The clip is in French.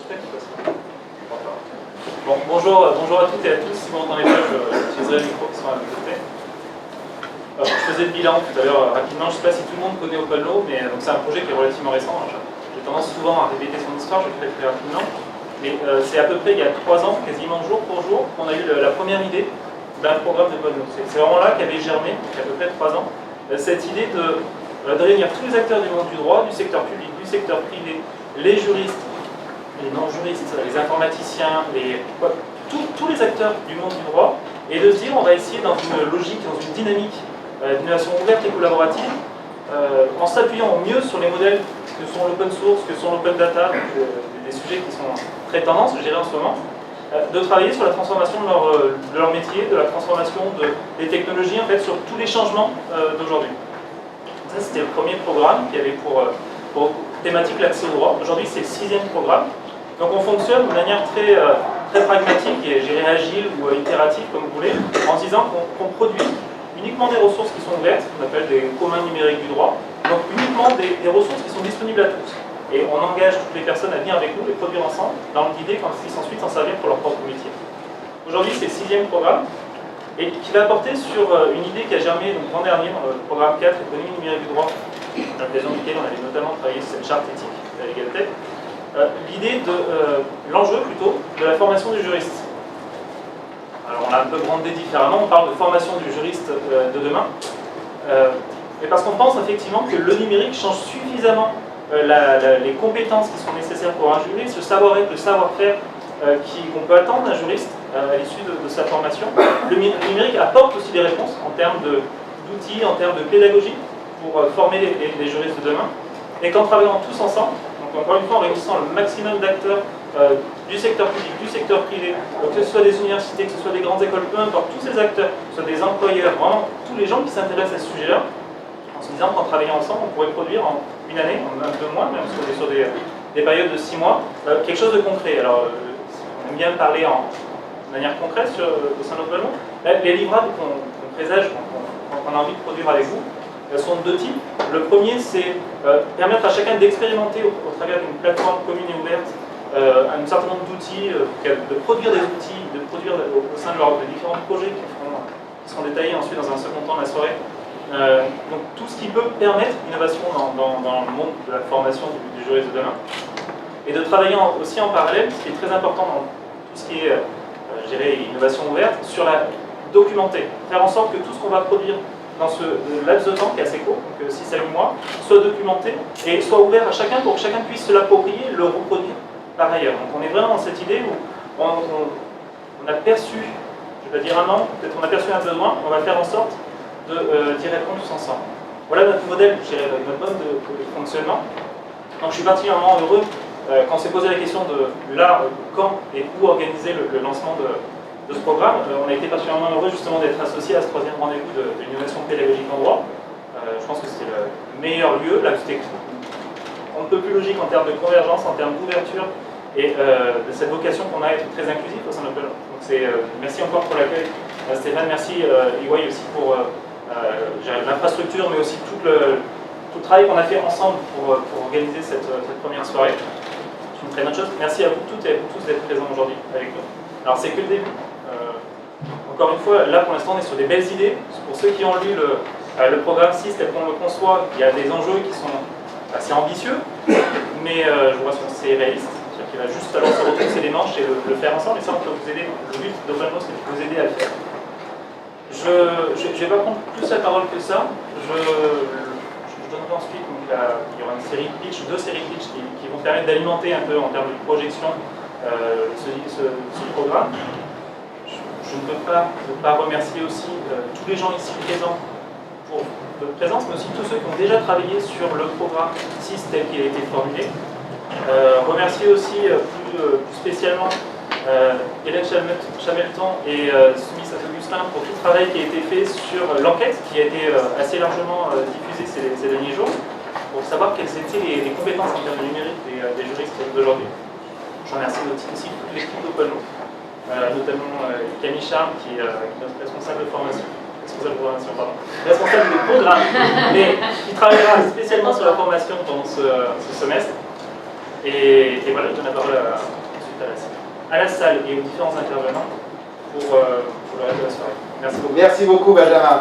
Bon, bonjour à toutes et à tous. Si vous m'entendez pas, j'utiliserai le micro qui sera à mes côtés. Je faisais le bilan tout à l'heure rapidement. Je ne sais pas si tout le monde connaît OpenLaw, mais c'est un projet qui est relativement récent. J'ai tendance souvent à répéter son histoire, je vais le faire très rapidement. Mais c'est à peu près il y a 3 ans, quasiment jour pour jour, qu'on a eu la première idée d'un programme d'OpenLaw. C'est vraiment là qu'avait germé, il y a à peu près 3 ans, cette idée de réunir tous les acteurs du monde du droit, du secteur public, du secteur privé, les juristes, les non-juristes, les informaticiens, tous les acteurs du monde du droit, et de se dire on va essayer dans une logique, dans une dynamique d'innovation ouverte et collaborative, en s'appuyant au mieux sur les modèles que sont l'open source, que sont l'open data, des sujets qui sont très tendance, je dirais en ce moment, de travailler sur la transformation de leur métier, de la transformation des technologies, en fait, sur tous les changements d'aujourd'hui. Ça, c'était le premier programme qui avait pour thématique l'accès au droit. Aujourd'hui, c'est le 6e programme. Donc on fonctionne de manière très pragmatique et agile ou itérative, comme vous voulez, en se disant qu'on produit uniquement des ressources qui sont ouvertes, qu'on appelle des communs numériques du droit, donc uniquement des ressources qui sont disponibles à tous. Et on engage toutes les personnes à venir avec nous, les produire ensemble, dans l'idée qu'ils puissent ensuite s'en servir pour leur propre métier. Aujourd'hui, c'est le 6e programme, et qui va porter sur une idée qui a germé l'an dernier dans le programme 4, économie numérique du droit, à l'occasion duquel on avait notamment travaillé sur cette charte éthique de la légalité. L'idée de l'enjeu plutôt de la formation du juriste. Alors on l'a un peu brandé différemment, on parle de formation du juriste de demain, mais parce qu'on pense effectivement que le numérique change suffisamment les compétences qui sont nécessaires pour un juriste, le savoir-être, le savoir-faire qu'on peut attendre d'un juriste à l'issue de sa formation. Le numérique apporte aussi des réponses en termes d'outils, en termes de pédagogie pour former les juristes de demain, et qu'en travaillant tous ensemble, donc encore une fois en réunissant le maximum d'acteurs du secteur public, du secteur privé, que ce soit des universités, que ce soit des grandes écoles, peu importe, tous ces acteurs, que ce soit des employeurs, vraiment tous les gens qui s'intéressent à ce sujet-là, en se disant qu'en travaillant ensemble, on pourrait produire en une année, en 2 mois, même si on est sur des périodes de 6 mois, quelque chose de concret. Alors, on aime bien parler de manière concrète au sein de l'OpenLaw. Les livrables qu'on présage, qu'on a envie de produire avec vous, sont de 2 types. Le premier, c'est permettre à chacun d'expérimenter au travers d'une plateforme commune et ouverte un certain nombre d'outils, de produire des outils, de produire au sein de différents projets qui seront détaillés ensuite dans un second temps de la soirée. Donc tout ce qui peut permettre l'innovation dans le monde de la formation du juriste de demain. Et de travailler aussi en parallèle, ce qui est très important dans tout ce qui est, je dirais, innovation ouverte, sur la documenter. Faire en sorte que tout ce qu'on va produire dans ce laps de temps qui est assez court, donc 6 à 8 mois, soit documenté et soit ouvert à chacun pour que chacun puisse se l'approprier et le reproduire par ailleurs. Donc on est vraiment dans cette idée où on a perçu, je vais pas dire un an, peut-être on a perçu un besoin, on va faire en sorte d'y répondre tous ensemble. Voilà notre modèle, je dirais, notre mode de fonctionnement. Donc je suis particulièrement heureux quand on s'est posé la question de là, quand et où organiser le lancement de ce programme. On a été particulièrement heureux justement d'être associé à ce 3e rendez-vous de l'innovation pédagogique en droit. Je pense que c'était le meilleur lieu. Là, c'était un peu plus logique en termes de convergence, en termes d'ouverture et de cette vocation qu'on a à être très inclusif au sein de l'OpenLaw. Donc merci encore pour l'accueil, Stéphane. Merci EY aussi pour l'infrastructure, mais aussi tout le travail qu'on a fait ensemble pour organiser cette première soirée. C'est une très bonne chose. Merci à vous toutes et à vous tous d'être présents aujourd'hui avec nous. Alors c'est que le début. Encore une fois, là pour l'instant on est sur des belles idées. Pour ceux qui ont lu le programme 6 tel qu'on le conçoit, il y a des enjeux qui sont assez ambitieux, mais je vous rassure, c'est réaliste. C'est-à-dire qu'il va juste falloir se retrousser les manches et le faire ensemble, et ça on peut vous aider. Le but d'OpenLaw, c'est de vous aider à le faire. Je ne vais pas prendre plus la parole que ça. Je donnerai ensuite, donc, il y aura une série de pitch, 2 séries de pitch qui vont permettre d'alimenter un peu en termes de projection ce programme. Je ne peux pas remercier aussi tous les gens ici présents pour votre présence, mais aussi tous ceux qui ont déjà travaillé sur le programme 6 tel qu'il a été formulé. Remercier aussi plus spécialement Hélène Chamelton et Soumis Augustin pour tout le travail qui a été fait sur l'enquête qui a été assez largement diffusée ces derniers jours pour savoir quelles étaient les compétences en termes de numérique des juristes d'aujourd'hui. Je remercie aussi toute l'équipe d'OpenLaw, notamment Camille Charme qui est notre responsable de formation, responsable de programme, mais qui travaillera spécialement sur la formation pendant ce semestre. Et voilà, je donne la parole à à la salle et aux différents intervenants pour le reste de la soirée. Merci beaucoup. Merci beaucoup, Benjamin.